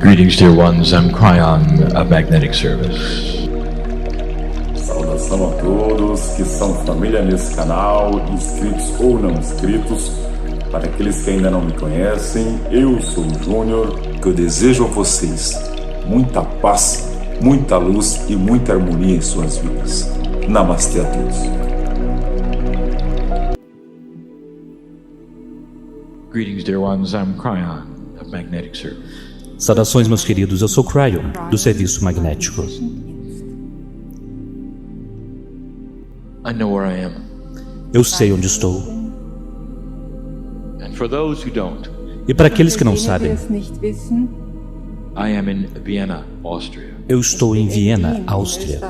Greetings, dear ones. I'm Kryon, a magnetic service. Saudação a todos que são família nesse canal, inscritos ou não inscritos. Para aqueles que ainda não me conhecem, eu sou o Júnior, que eu desejo a vocês muita paz, muita luz e muita harmonia em suas vidas. Namastê a todos. Greetings, dear ones. I'm Kryon, a magnetic service. Saudações, meus queridos, eu sou Kryon, do Serviço Magnético. I know where I am. Eu sei onde estou. And for those who don't, E para aqueles que não sabem, I am in Vienna, Austria. eu estou em Viena, Áustria.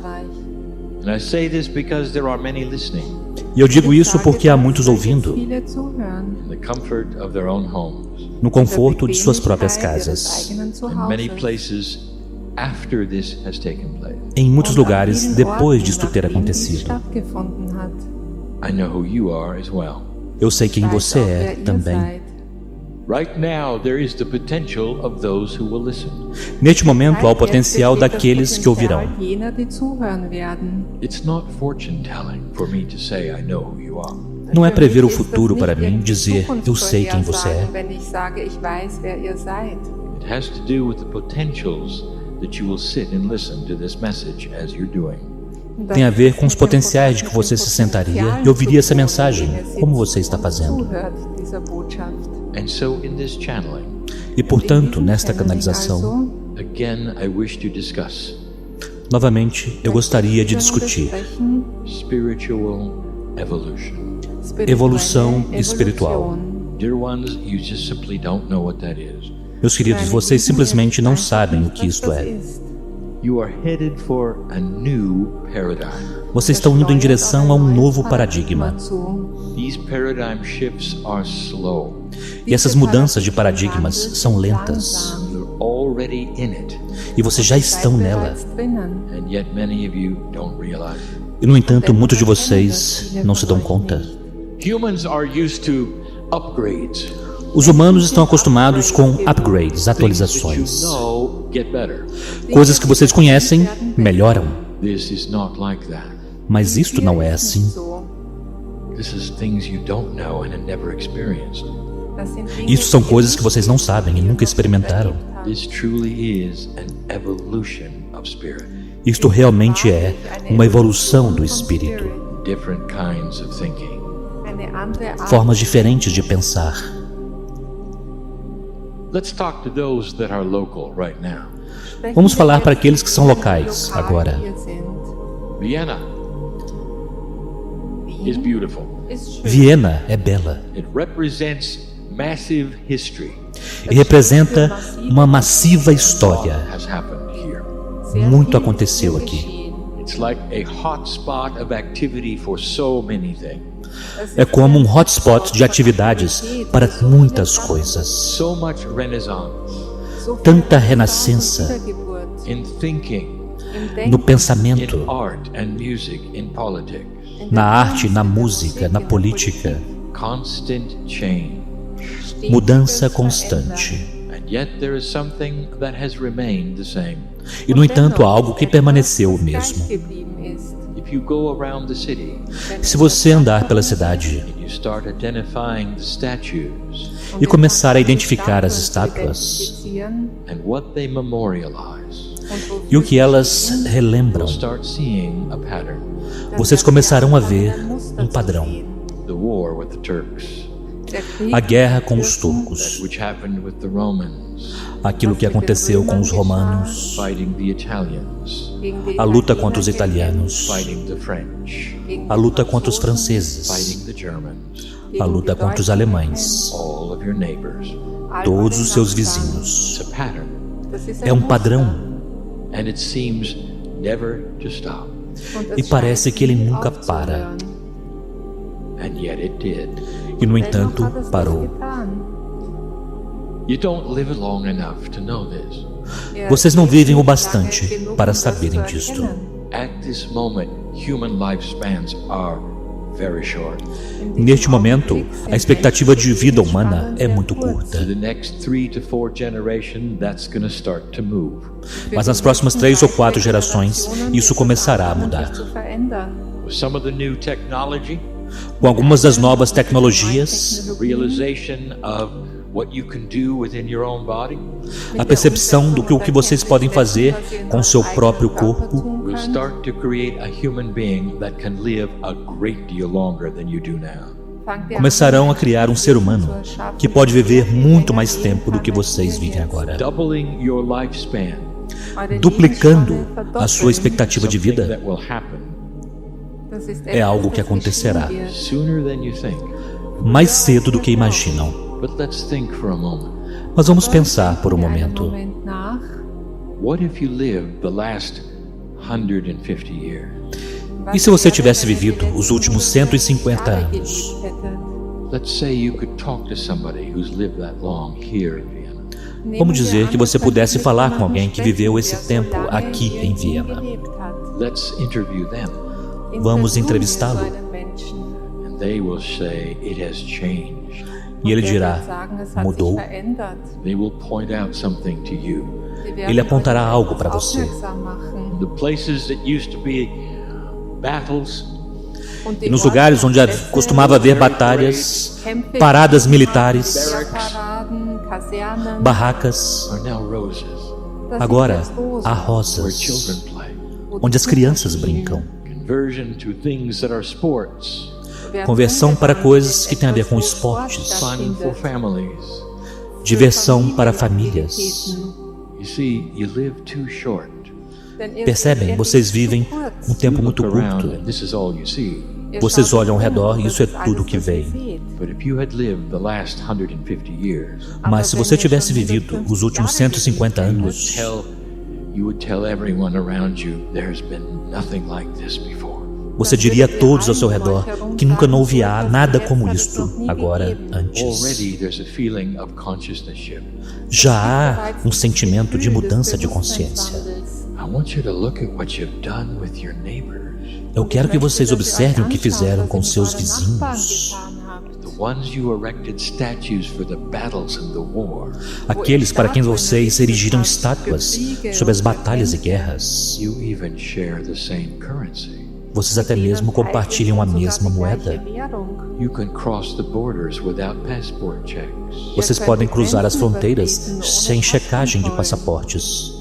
And I say this because there are many listening E eu digo isso porque há muitos ouvindo, in the comfort of their own homes, no conforto de suas próprias casas, in many places after this has taken place. em muitos lugares depois disto ter acontecido. I know who you are as well. Eu sei quem você é também. Right now there is the potential of those who will listen. Neste momento há o potencial daqueles que ouvirão. It's not fortune telling for me to say I know who you are. Não é prever o futuro para mim dizer eu sei quem você é. It has to do with the potentials that you will sit and listen to this message as you're doing. Tem a ver com os potenciais de que você se sentaria e ouviria essa mensagem, como você está fazendo. And so in this channeling, E portanto, nesta canalização, again I wish to discuss novamente, eu gostaria de discutir spiritual evolution. evolução espiritual. Dear ones, you just simply don't know what that is. Meus queridos, vocês simplesmente não sabem o que isto é. You are headed for a new paradigm. Vocês estão indo em direção a um novo paradigma. These paradigm shifts are slow. E essas mudanças de paradigmas são lentas. You're already in it, E vocês já estão nela. and yet many of you don't realize it. E no entanto, muitos de vocês não se dão conta. Humans are used to upgrades. Os humanos estão acostumados com upgrades, Things that atualizações. you know get better. Coisas que vocês conhecem, melhoram. This is not like that. Mas isto não é assim. This is things you don't know and have never experienced. Isso são coisas que vocês não sabem e nunca experimentaram. This truly is an evolution of spirit. Isto realmente é uma evolução do espírito. Different kinds of thinking. Formas diferentes de pensar. Let's talk to those that are local right now. Vamos falar para aqueles que são locais agora. Vienna is beautiful. Viena é bela It represents massive history e representa uma massiva história. has happened here. Muito aconteceu aqui. It's like a hotspot of activity for so many things. É como um hotspot de atividades para muitas coisas. So much renaissance Tanta renascença in thinking, no pensamento, in art and music, in politics. na arte, na música, na política. Constant change. Mudança constante. And yet there is something that has remained the same. E no entanto há algo que permaneceu o mesmo. If you go around the city Se você andar pela cidade and you start identifying the statues e começar a identificar as estátuas and what they memorialize, e o que elas relembram, you'll start seeing a pattern. vocês começarão a ver um padrão. The war with the Turks, A guerra com os turcos, which happened with the Romans, aquilo que aconteceu com os romanos, fighting the Italians, a luta contra os italianos, fighting the French, a luta contra os franceses, fighting the Germans, a luta contra os alemães, all of your neighbors. todos os seus vizinhos. It's a pattern, É um padrão and it seems never to stop. e parece que ele nunca para. And yet it did. E no entanto parou. You don't live long enough to know this. Vocês não vivem o bastante para saberem disto. At this moment, human lifespans are very short. Neste momento, a expectativa de vida humana é muito curta. For the next 3 to 4 generations, that's going to start to move. Mas nas próximas 3 ou 4 gerações, isso começará a mudar. With some of the new technology, Com algumas das novas tecnologias, the realization of what you can do within your own body, a percepção do que o que vocês podem fazer com seu próprio corpo, will start to create a human being that can live a great deal longer than you do now. começarão a criar um ser humano que pode viver muito mais tempo do que vocês vivem agora, Doubling your lifespan, duplicando a sua expectativa de something vida. that will happen É algo que acontecerá sooner than you think. mais cedo do que imaginam. But let's think for a moment. Mas vamos pensar por um momento. What if you lived the last 150 years? E se você tivesse vivido os últimos 150 anos? Let's say you could talk to somebody who's lived that long here in Vienna. Vamos dizer que você pudesse falar com alguém que viveu esse tempo aqui em Viena. Let's interview them, Vamos entrevistá-lo. and they will say it has changed. E ele dirá, mudou. They will point out something to you. Ele apontará algo para você. The places that used to be battles, E nos lugares onde costumava haver batalhas, paradas militares, barracas, are now roses, agora há where rosas, children play. onde as crianças brincam. Conversion to things that are sports, Conversão para coisas que têm a ver com esportes, fun for families. diversão para famílias. You see, you live too short. Percebem? Vocês vivem um tempo muito Look around curto. and this is all you see. Vocês olham ao redor e isso é tudo que veem. But if you had lived the last 150 years, Mas se você tivesse vivido os últimos 150 anos, you would tell everyone around you, there's been nothing like this before. você diria a todos ao seu redor que nunca não houve nada como isto agora antes. Already there's a feeling of consciousness shift. Já há um sentimento de mudança de consciência. I want you to look at what you've done with your neighbors, Eu quero que vocês observem o que fizeram com seus vizinhos, the ones you erected statues for the battles and the war. aqueles para quem vocês erigiram estátuas sobre as batalhas e guerras. You even share the same currency. Vocês até mesmo compartilham a mesma moeda. You can cross the borders without passport checks. Vocês podem cruzar as fronteiras sem checagem de passaportes.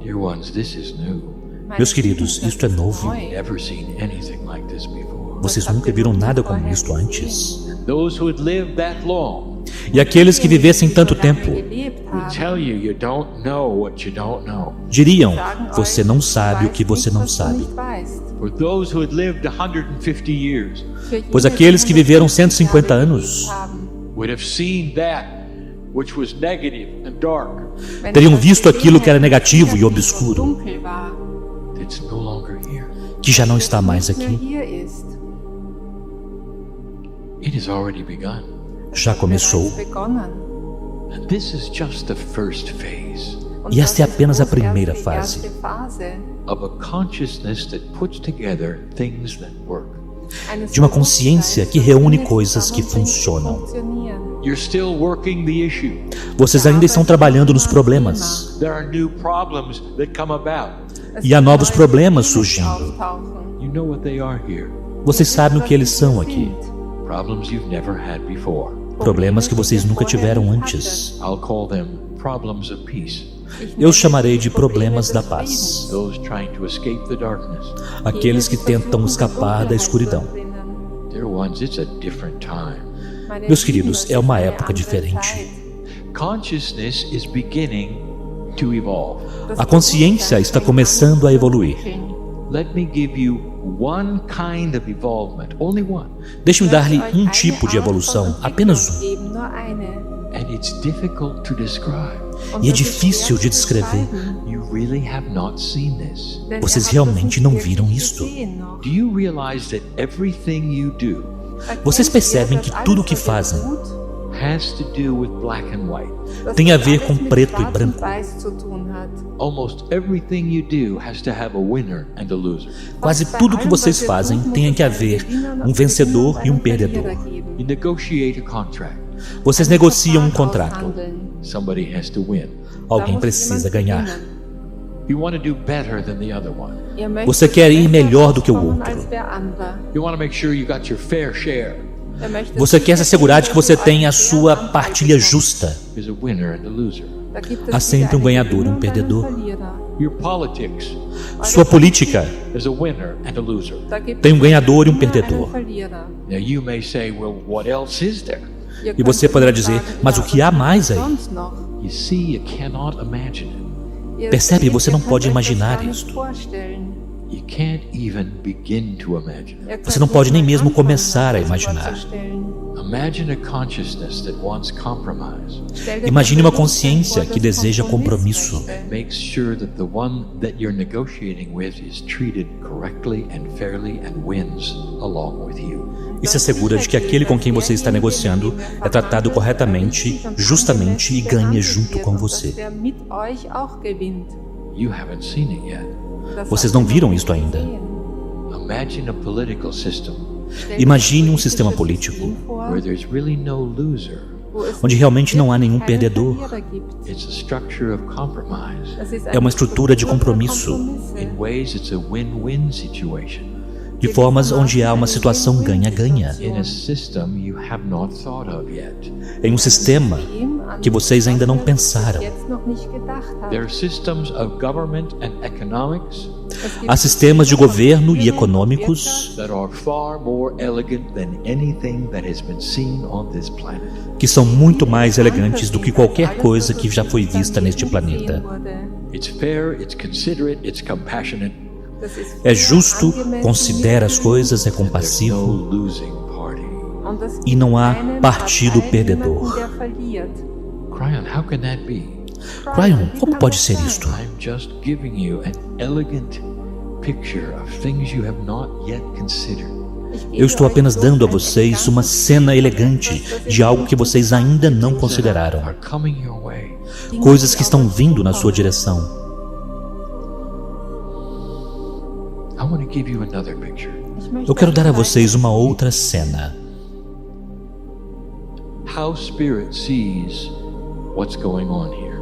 Dear ones, this is new. Meus queridos, isto é novo. Never seen anything like this before. Vocês nunca viram nada como isto antes. Those who had lived that long E aqueles que vivessem tanto tempo would tell you you don't know what you don't know. diriam: você não sabe o que você não sabe. For those who had lived 150 years Pois aqueles que viveram 150 anos would have seen that which was negative and dark. teriam visto aquilo que era negativo e obscuro, It's no longer here. que já não está mais aqui. It has already begun. Já começou. And this is just the first phase E esta é apenas a primeira fase of a consciousness that puts together things that work. de uma consciência que reúne coisas que funcionam. You're still working the issue. Vocês ainda estão trabalhando nos problemas. There are new problems that come about. E há novos problemas surgindo. You know what they are here. Vocês sabem o que eles são aqui. Problems you've never had before. Problemas que vocês nunca tiveram antes. I'll call them problems of peace. Eu os chamarei de problemas da paz. Those trying to escape the darkness. Aqueles que tentam escapar da escuridão. Dear ones, it's a different time. Meus queridos, é uma época diferente. Consciousness is beginning to evolve. A consciência está começando a evoluir. Let me give you one kind of evolvement, only one. Deixe-me dar-lhe um tipo de evolução, apenas um. And it's difficult to describe. E é difícil de descrever. You really have not seen this. Vocês realmente não viram isto. Do you realize that everything you do Vocês percebem que tudo o que fazem has to do with black and white. Tem a ver com preto e branco. Almost everything you do has to have a winner and a loser. Quase tudo que vocês fazem tem que haver um vencedor e um perdedor. You negotiate a contract. Vocês negociam um contrato. Somebody has to win. Alguém precisa ganhar. You want to do better than the other one. Você quer ir melhor do que o outro. You want to make sure you got your fair share. Você quer se assegurar de que você tem a sua partilha justa. There's a winner and a loser. Há sempre um ganhador e um perdedor. Your politics. Sua política There's a winner and a loser. tem um ganhador e um perdedor. Now you may say, well, what else is there? E você poderá dizer, mas o que há mais aí? You see, you cannot imagine it. Percebe? Você não pode imaginar isto. You can't even begin to imagine it. Você não pode nem mesmo começar a imaginar. Imagine a consciousness that wants compromise. Imagine uma consciência que deseja compromisso. Makes sure that the one that you're negotiating with is treated correctly and fairly and wins along with you. E se assegura de que aquele com quem você está negociando é tratado corretamente, justamente e ganha junto com você. You haven't seen it yet. Vocês não viram isto ainda. Imagine a political system Imagine um sistema político where there's really no loser. onde realmente não há nenhum perdedor. It's a structure of compromise. É uma estrutura de compromisso, In ways, it's a win-win situation. de formas onde há uma situação ganha-ganha. In a system you have not thought of yet. Em um sistema que vocês ainda não pensaram. There are systems of government and economics Há sistemas de governo e econômicos that are far more elegant than anything that has been seen on this planet. que são muito mais elegantes do que qualquer coisa que já foi vista neste planeta. It's fair, it's considerate, it's compassionate. É justo, considera as coisas, é No compassivo losing party. e não há partido perdedor. Kryon, how can that be? Kryon, como pode ser isto? I'm just giving you an elegant picture of things you have not yet considered. Eu estou apenas dando a vocês uma cena elegante de algo que vocês ainda não consideraram. Are coming your way. Coisas que estão vindo na sua direção. I want to give you another picture. Eu quero dar a vocês uma outra cena. How spirit sees what's going on here.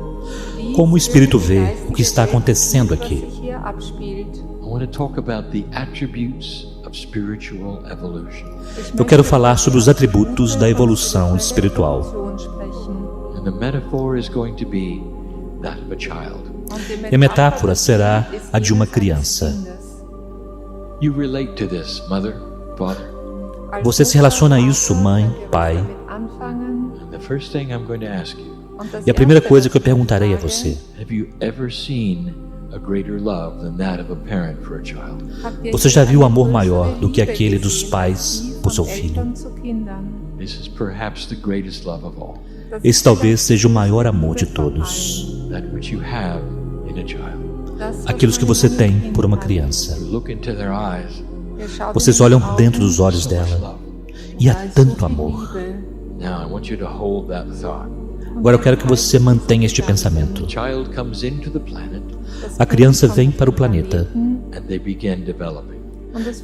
Como o Espírito vê o que está acontecendo aqui. I want to talk about the attributes of spiritual evolution. Eu quero falar sobre os atributos da evolução espiritual. And the metaphor is going to be that of a child. E a metáfora será a de uma criança. You relate to this, mother, father. Você se relaciona a isso, mãe, pai. And the first thing I'm going to ask you, E a primeira coisa que eu perguntarei a você: have you ever seen a greater love than that of a parent for a child? você já viu amor maior do que aquele dos pais por seu filho? This is perhaps the greatest love of all. Esse talvez seja o maior amor de todos. That which you have in a child. Aqueles que você tem por uma criança. You look into their eyes. Vocês olham dentro dos olhos So much dela love. e há tanto amor. Now I want you to hold that thought. Agora eu quero que você mantenha este pensamento. The child comes into the planet A criança vem para o planeta and they begin developing.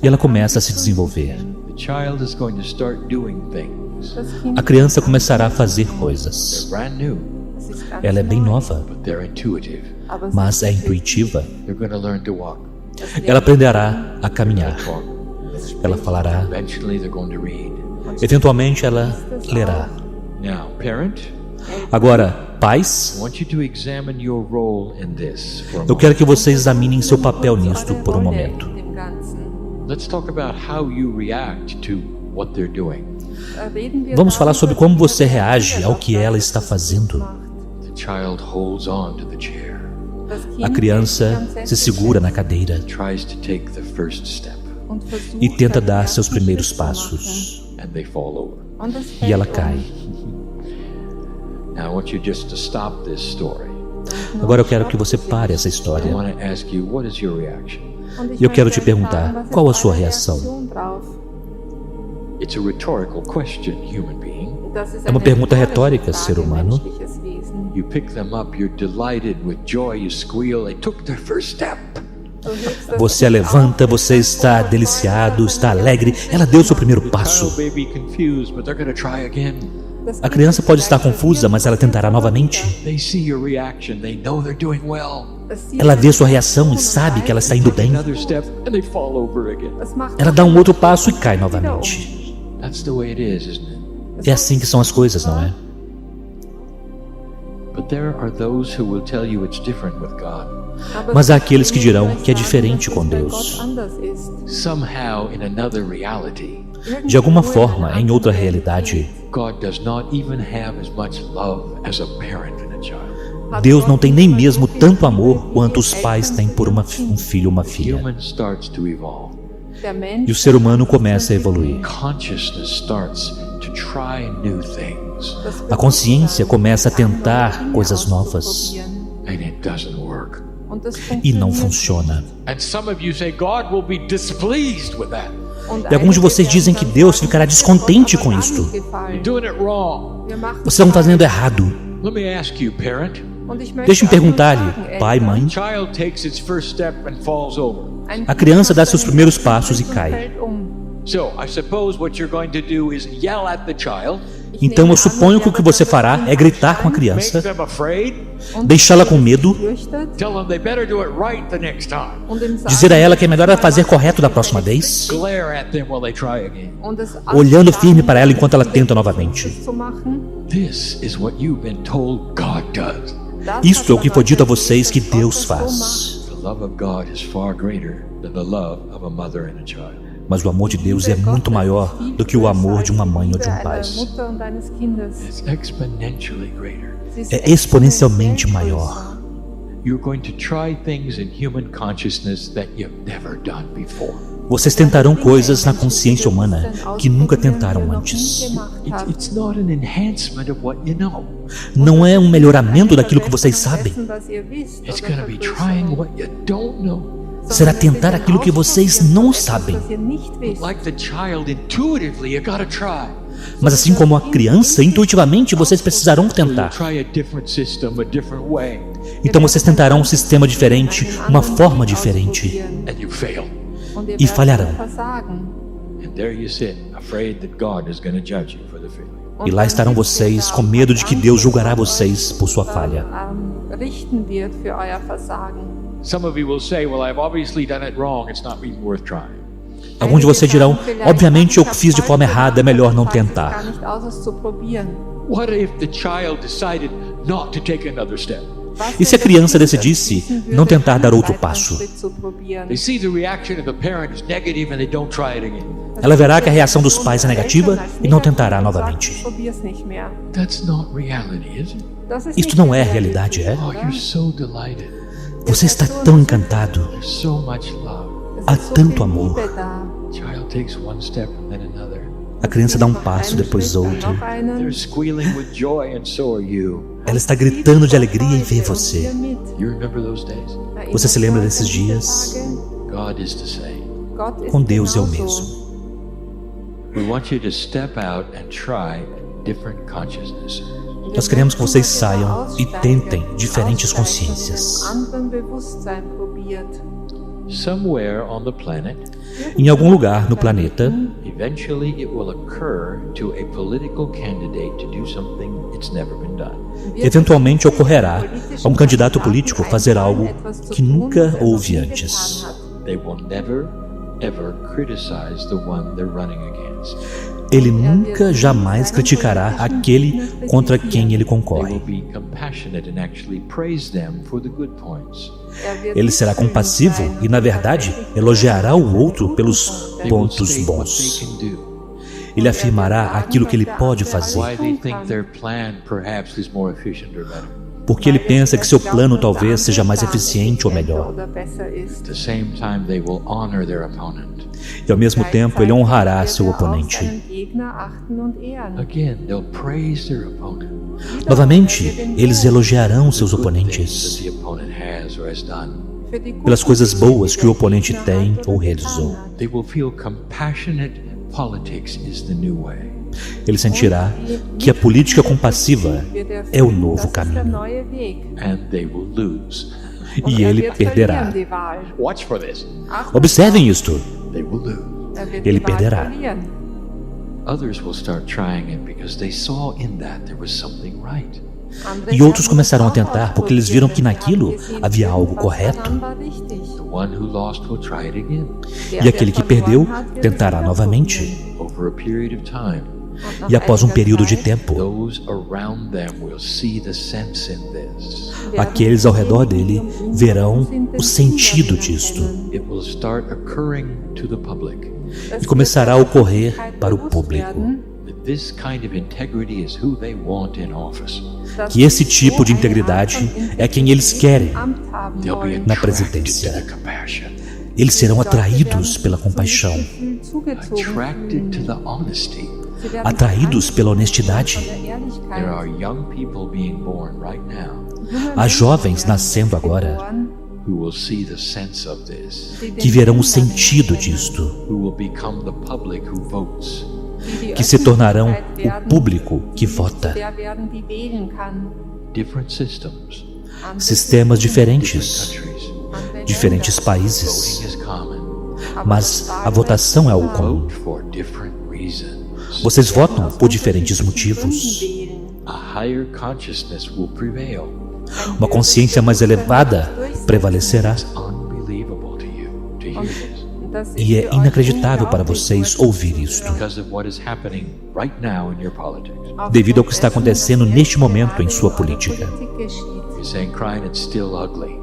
e ela começa a se desenvolver. The child is going to start doing things. A criança começará a fazer coisas. They're brand new, Ela é bem nova, but they're intuitive. mas é intuitiva. They're going to learn to walk. Ela aprenderá a caminhar. Talk. Ela falará. Eventually they're going to read. Eventualmente ela lerá. Now, parent, Agora, I pais, want you to examine your role in this for a eu moment. quero que vocês examinem seu papel nisto por um momento. Let's talk about how you react to what they're doing. Vamos falar sobre como você reage ao que ela está fazendo. The child holds on to the chair, A criança se segura na cadeira tries to take the first step, e tenta dar seus primeiros passos. and they fall over. E ela cai. Now I want you just to stop this story. Agora eu quero que você pare essa I história. want to ask you, what is your reaction? E eu quero te perguntar, qual a sua reação? It's a rhetorical question, human being. É uma pergunta retórica, ser humano. You pick them up, you're delighted with joy, you squeal, they took their first step. Você a levanta, você está deliciado, está alegre, ela deu seu primeiro passo. A criança pode estar confusa, mas ela tentará novamente. Ela vê sua reação e sabe que ela está indo bem. Ela dá um outro passo e cai novamente. É assim que são as coisas, não é? Mas há aqueles que dirão que é diferente com Deus. De alguma forma, em outra realidade, Deus não tem nem mesmo tanto amor quanto os pais têm por um filho ou uma filha. E o ser humano começa a evoluir. A consciência começa a tentar coisas novas. E não funciona. E alguns de vocês dizem que Deus ficará descontente com isto. Vocês estão fazendo errado. Deixe-me perguntar-lhe, pai, mãe. A criança dá seus primeiros passos e cai. Então eu suponho que o que você fará é gritar com a criança, deixá-la com medo, dizer a ela que é melhor ela fazer correto da próxima vez, olhando firme para ela enquanto ela tenta novamente. Isto é o que foi dito a vocês que Deus faz. Mas o amor de Deus é muito maior do que o amor de uma mãe ou de um pai. É exponencialmente maior. Vocês tentarão coisas na consciência humana que nunca tentaram antes. Não é um melhoramento daquilo que vocês sabem. Será tentar aquilo que vocês não sabem. Mas assim como a criança, intuitivamente vocês precisarão tentar. Então vocês tentarão um sistema diferente, uma forma diferente. E falharão. E lá estarão vocês com medo de que Deus julgará vocês por sua falha. Alguns de vocês dirão, obviamente eu fiz de forma errada, é melhor não tentar. E se a criança decidisse não tentar dar outro passo? Ela verá que a reação dos pais é negativa e não tentará novamente. Isto não é realidade, é? Você está tão encantado. Há tanto amor. A criança dá um passo, depois outro. Ela está gritando de alegria e vê você. Você se lembra desses dias? Com Deus é o mesmo. Nós queremos que vocês saiam e tentem diferentes consciências. Em algum lugar no planeta, eventualmente ocorrerá a um candidato político fazer algo que nunca houve antes. Ele nunca jamais criticará aquele contra quem ele concorre. Ele será compassivo e, na verdade, elogiará o outro pelos pontos bons. Ele afirmará aquilo que ele pode fazer, porque ele pensa que seu plano talvez seja mais eficiente ou melhor. E ao mesmo tempo ele honrará seu oponente. Novamente, eles elogiarão seus oponentes pelas coisas boas que o oponente tem ou realizou. Ele sentirá que a política compassiva é o novo caminho. And they will lose. E ele perderá. Watch for this. Observem isto. They will lose. Ele perderá. Others will start trying it because they saw in that there was something right. E outros começaram a tentar porque eles viram que naquilo havia algo correto. The one who lost will try it again. E aquele que perdeu tentará novamente. Over a period of time, E após um período de tempo, those around them will see the sense in this. aqueles ao redor dele verão o sentido disto. It will start occurring to the public E começará a ocorrer para o público that this kind of integrity is who they want in office. que esse tipo de integridade é quem eles querem They'll be na attracted to presidência. the compassion, Eles serão atraídos pela compaixão, attracted to the honesty. atraídos pela honestidade. There are young people being born right now Há jovens nascendo agora who will see the sense of this, que verão o sentido disto, who will become the public who votes. que se tornarão o público que vota. Different systems, Sistemas different diferentes, countries. diferentes países, Voting is common. mas a votação é algo comum. Vote for different reasons. Vocês votam por diferentes motivos. A higher consciousness will prevail. Uma consciência mais elevada prevalecerá. It's unbelievable to you to hear this E é inacreditável para vocês ouvir isto, because of what is happening right now in your politics. devido ao que está acontecendo neste momento em sua política. You're saying, Kryon, it's still ugly.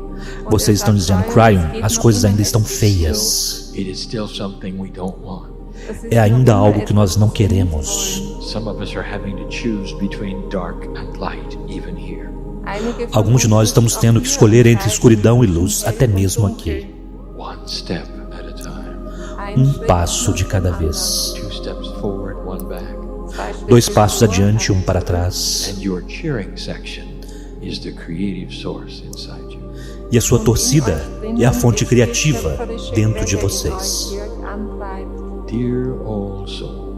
Vocês estão dizendo, Kryon, as coisas ainda estão feias. It is still something we don't want. É ainda algo que nós não queremos. Some of us are having to choose between dark and light, even here. Alguns de nós estamos tendo que escolher entre escuridão e luz, até mesmo aqui. One step at a time. Um passo de cada vez. 2 steps forward, 1 back. 2 passos adiante, um para trás. And your cheering section is the creative source inside you. E a sua torcida é a fonte criativa dentro de vocês. Dear old soul,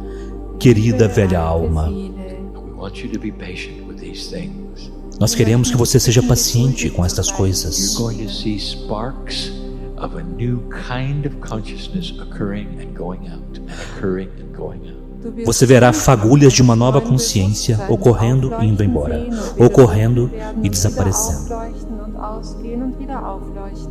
Querida velha alma, we want you to be patient with these things. nós queremos que você seja paciente com estas You're coisas. going to see sparks of a new kind of consciousness occurring and going out, and occurring and going out. Você verá fagulhas de uma nova consciência ocorrendo e indo embora, ocorrendo e desaparecendo.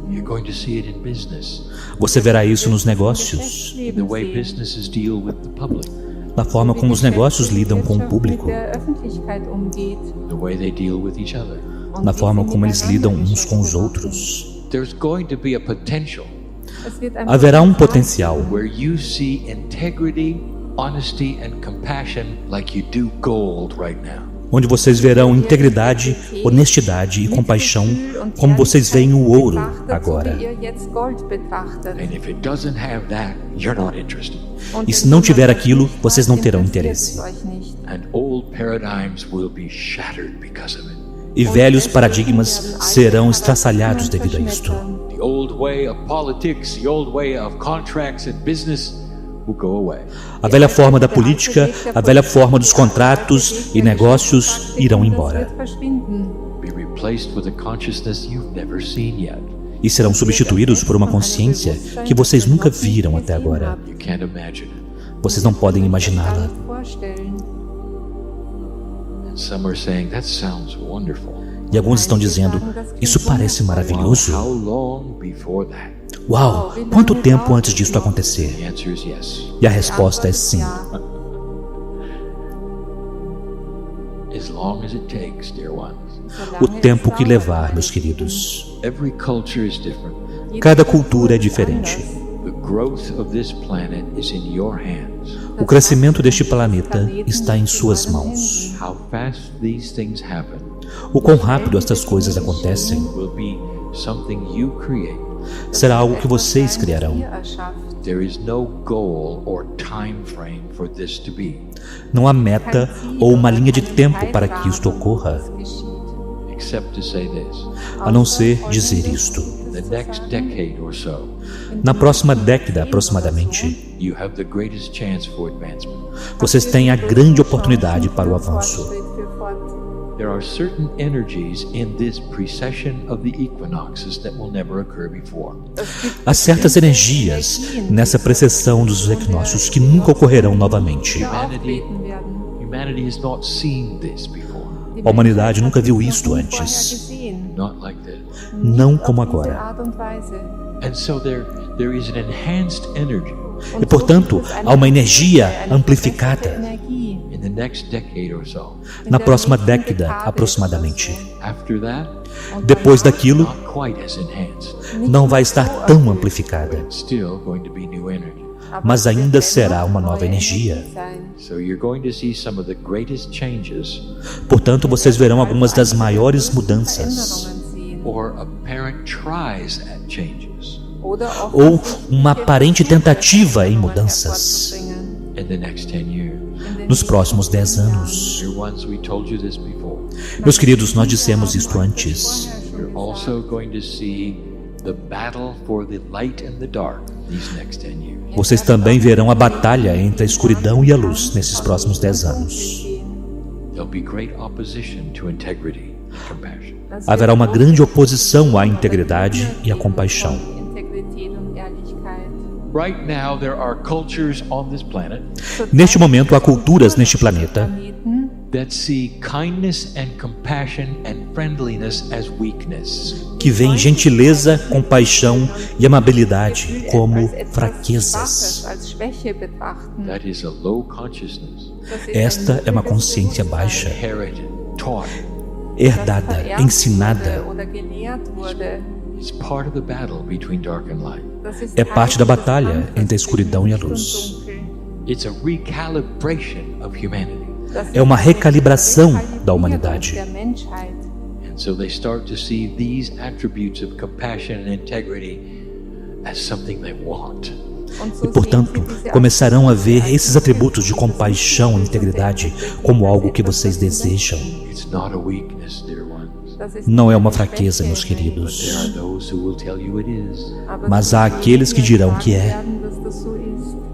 You're going to see it in business, Você verá isso nos negócios, the way businesses deal with the public, na forma como os negócios lidam com o público, the way they deal with each other. na forma como eles lidam uns com os outros. There's going to be a potential Haverá um potencial where you see integrity, honesty, and compassion like you do gold right now. onde vocês verão integridade, honestidade e compaixão como vocês veem o ouro agora. And if it doesn't have that, you're not interested. E se não tiver aquilo, vocês não terão interesse. And old paradigms will be shattered because of it. E velhos paradigmas serão estraçalhados devido a isto. The old way of politics, the old way of contracts and business will go away. A velha forma da política, a velha forma dos contratos e negócios irão embora. Be replaced with a consciousness you've never seen yet. E serão substituídos por uma consciência que vocês nunca viram até agora. You can't imagine it. Vocês não podem imaginá-la. And some are saying, that sounds wonderful. E alguns estão dizendo, isso parece maravilhoso. How long before that? Uau, quanto tempo antes disso acontecer? The answer is yes. E a resposta é sim. As long as it takes, dear ones. O tempo que levar, meus queridos. Every culture is different. Cada cultura é diferente. The growth of this planet is in your hands. O crescimento deste planeta está em suas mãos. How fast these things happen O quão rápido estas coisas acontecem will be something you create. será algo que vocês criarão. There is no goal or time frame for this to be, Não há meta ou uma linha de tempo para que isto ocorra, except to say this, a não ser dizer isto. that the next decade or so, Na próxima década, aproximadamente, you have the greatest chance for advancement. vocês têm a grande oportunidade para o avanço. There are certain energies in this precession of the equinoxes that will never occur before. Há certas energias nessa precessão dos equinócios que nunca ocorrerão novamente. Humanity has not seen this before. A humanidade nunca viu isto antes, Not like this. não como agora. And so there is an enhanced energy E, portanto, há uma energia amplificada in the next decade or so. na próxima década, aproximadamente. After that, Depois daquilo, not quite as enhanced. não vai estar tão amplificada, It's still going to be new energy. mas ainda será uma nova energia. So you're going to see some of the greatest changes Portanto, vocês verão algumas das maiores mudanças, or a parent tries at changes ou uma aparente tentativa em mudanças, in the next 10 years. nos próximos 10 anos. Dear ones, we told you this before. Meus queridos, nós dissemos isto antes. You're also going to see the battle for the light and the dark these next 10 years. Vocês também verão a batalha entre a escuridão e a luz nesses próximos 10 anos. There'll be great opposition to integrity and compassion. Haverá uma grande oposição à integridade e à compaixão. Right now, there are cultures on this planet Neste momento, há culturas neste planeta that see kindness and compassion and friendliness as weakness. que veem gentileza, compaixão e amabilidade como fraquezas. That is a low consciousness, Esta é uma consciência baixa, inherited, taught. herdada, ensinada. It's part of the battle between dark and light. É parte da batalha entre a escuridão e a luz. It's a recalibration of humanity. É uma recalibração da humanidade. And so they start to see these attributes of compassion and integrity as something they want. E, portanto, começarão a ver esses atributos de compaixão e integridade como algo que vocês desejam. It's not a weakness, dear ones. Não é uma fraqueza, meus There queridos, are those who will tell you it is. mas há aqueles que dirão que é.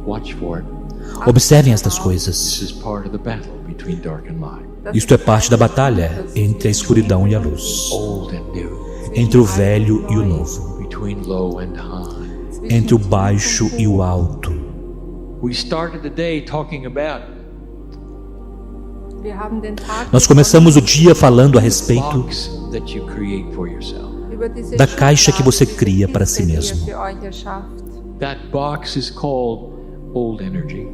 Watch for it. Observem estas This coisas. is part of the battle between dark and light. Isto é parte da batalha entre a escuridão e a luz, Old and new. entre o velho e o novo, Between low and high. entre o baixo e o alto. We started the day talking about Nós começamos o dia falando a respeito box that you create for yourself. da caixa que você cria para si mesmo. That box is called old energy,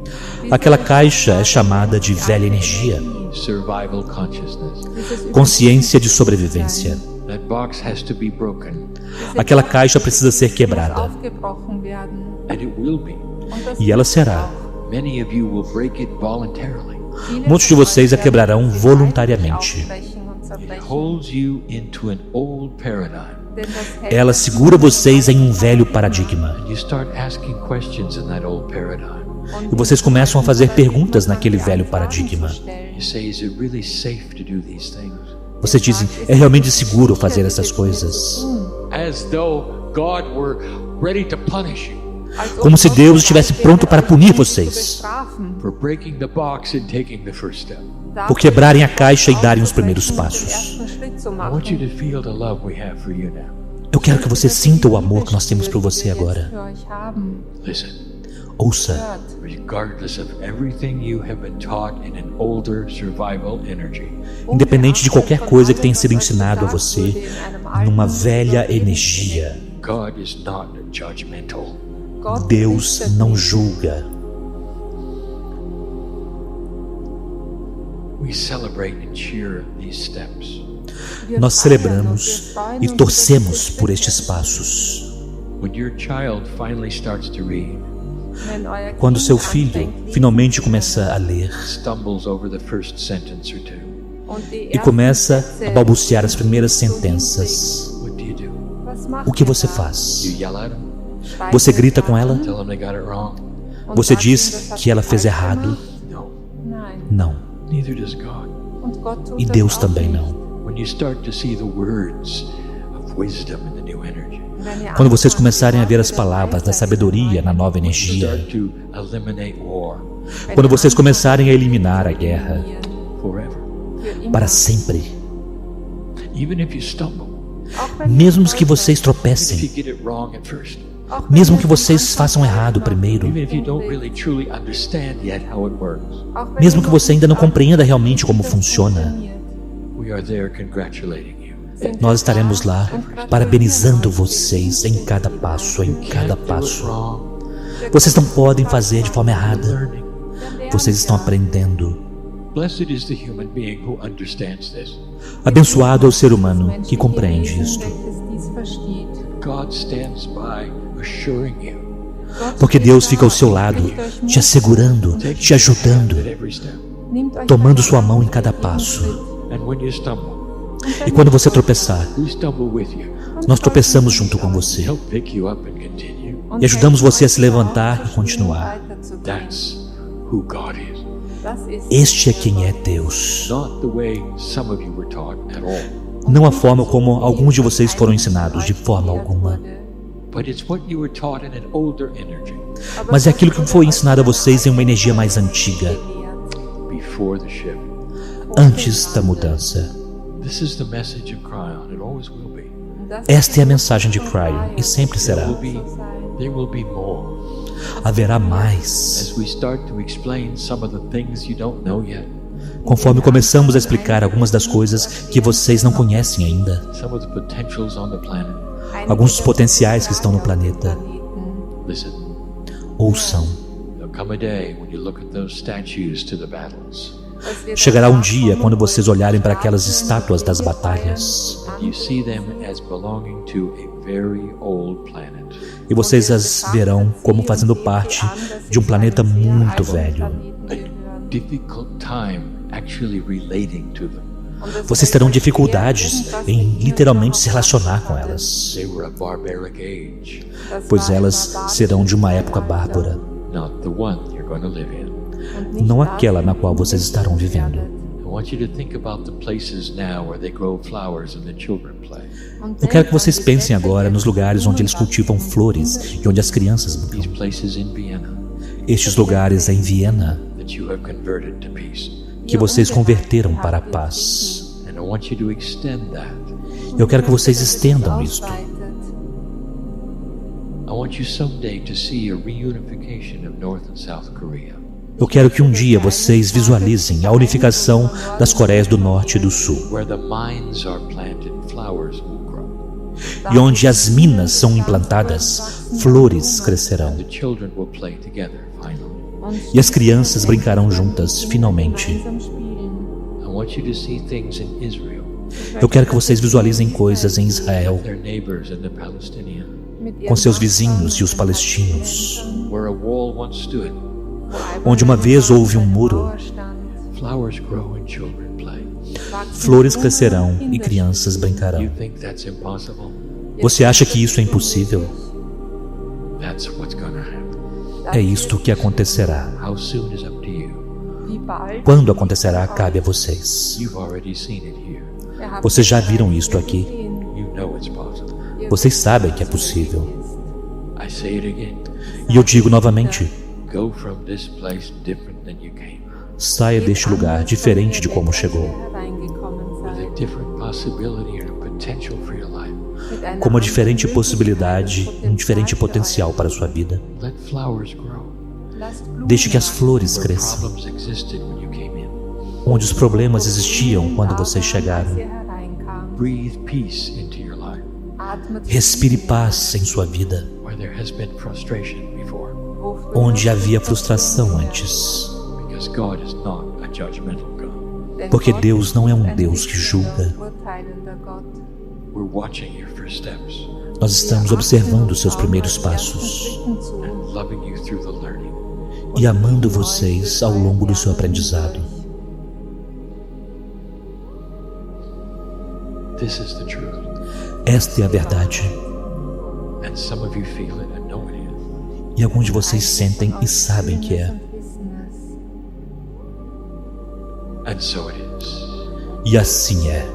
Aquela caixa é chamada de velha energia, survival consciousness. consciência de sobrevivência. That box has to be broken, Aquela caixa precisa ser quebrada, and it will be. e ela será. Many of you will break it voluntarily. Muitos de vocês a quebrarão voluntariamente. It holds you into an old paradigm. Ela segura vocês em um velho paradigma. You start asking questions in that old paradigm. E vocês começam a fazer perguntas naquele velho paradigma. You say, is it really safe to do these things? Vocês dizem, é realmente seguro fazer essas coisas? As though God were ready to punish you Como se Deus estivesse pronto para punir vocês for breaking the box and taking the first step. por quebrarem a caixa e darem os primeiros passos. I want you to feel the love we have for you now. Eu quero que você sinta o amor que nós temos por você agora. Listen, Ouça, regardless of everything you have been taught in an older survival energy, independente de qualquer coisa que tenha sido ensinado a você, numa velha energia, God is not judgmental. Deus não julga. We celebrate and cheer these steps. Nós celebramos e torcemos por estes passos. When your child finally starts to read, Quando seu filho finalmente começa a ler stumbles over the first sentence or two, e começa a balbuciar as primeiras sentenças, what do you do? o que você faz? You yell at them? Você grita com ela? Tell them they got it wrong? Você diz que ela fez errado? No, Não. neither does God. E Deus também não. When you start to see the words of wisdom in the new energy, Quando vocês começarem a ver as palavras da sabedoria na nova energia, start to eliminate war quando vocês começarem a eliminar a guerra forever. para sempre, Even if you stumble, mesmo que vocês if you tropecem, get it wrong at first, mesmo que vocês façam errado primeiro, even if you don't really truly understand yet how it works, mesmo que você ainda não compreenda realmente como funciona, we are there congratulating you. nós estaremos lá parabenizando vocês em cada passo, em cada Do it passo. wrong, Vocês não podem fazer de forma errada. learning. Vocês estão aprendendo. Blessed is the human being who understands this. Abençoado é o ser humano que compreende isto, God stands by, assuring you porque Deus fica ao seu lado, te assegurando, te ajudando, at every step. tomando sua mão em cada passo. And when you stumble, E quando você tropeçar, we stumble with you. nós tropeçamos junto com você Help pick you up and continue. e ajudamos você a se levantar e continuar. That's who God is. Este é quem é Deus. Not the way some of you were taught at all, Não a forma como alguns de vocês foram ensinados, de forma alguma, but it's what you were taught in an older energy mas é aquilo que foi ensinado a vocês em uma energia mais antiga, before the shift. antes da mudança. This is the message of Kryon. It always will be. Esta é a mensagem de Kryon e sempre será. There will be more. Haverá mais. As we start to explain some of the things you don't know yet, Conforme começamos a explicar algumas das coisas que vocês não conhecem ainda, some of the potentials on the planet, alguns dos potenciais que estão no planeta, listen, ouçam. there'll come a day when you look at those statues to the battles Chegará um dia quando vocês olharem para aquelas estátuas das batalhas and you see them as belonging to a very old planet. e vocês as verão como fazendo parte de um planeta muito velho. A difficult time actually relating to them. Vocês terão dificuldades em literalmente se relacionar com elas, They were a barbaric age, pois elas serão de uma época bárbara, not the one you're going to live in. não aquela na qual vocês estarão vivendo. I want you to think about the places now where they grow flowers and the children play. Eu quero que vocês pensem agora nos lugares onde eles cultivam flores e onde as crianças brincam. These places in Vienna Estes lugares em Viena that you have converted to peace. que vocês converteram para a paz. And I want you to extend that. Eu quero que vocês estendam isto. I want you someday to see a reunification of North and South Korea. Eu quero que um dia vocês visualizem a unificação das Coreias do Norte e do Sul, Where the mines are planted, flowers will grow. e onde as minas são implantadas, flores crescerão, The children will play together finally. e as crianças brincarão juntas, finalmente. I want you to see things in Israel, Eu quero que vocês visualizem coisas em Israel, their neighbors and the Palestinians, com seus vizinhos e os palestinos, where a wall once stood. onde uma vez houve um muro. Flowers grow and children play. Flores crescerão e crianças brincarão. You think that's impossible? Você acha que isso é impossível? That's what's gonna happen. É isto que acontecerá. How soon is up to you. Quando acontecerá, cabe a vocês. You've already seen it here. Vocês já viram isto aqui. You know it's possible. Vocês sabem que é possível. I say it again. E eu digo novamente, Go from this place different than you came, saia deste lugar diferente de como chegou, with a different possibility and a potential for your life. com uma diferente possibilidade, um diferente potencial para a sua vida. Let flowers grow. Deixe que as flores Where cresçam, problems existed when you came in. onde os problemas existiam quando vocês chegaram. Breathe peace into your life. Respire paz em sua vida, Where there has been frustration before. onde havia frustração antes. Because God is not a judgmental God. Porque Deus não é um Deus que julga. We're watching your first steps Nós estamos observando os seus primeiros passos and loving you through the learning. e amando vocês ao longo do seu aprendizado. This is the truth. Esta é a verdade. And some of you feel it and know it is. E alguns de vocês sentem e sabem que é. And so it is. E assim é.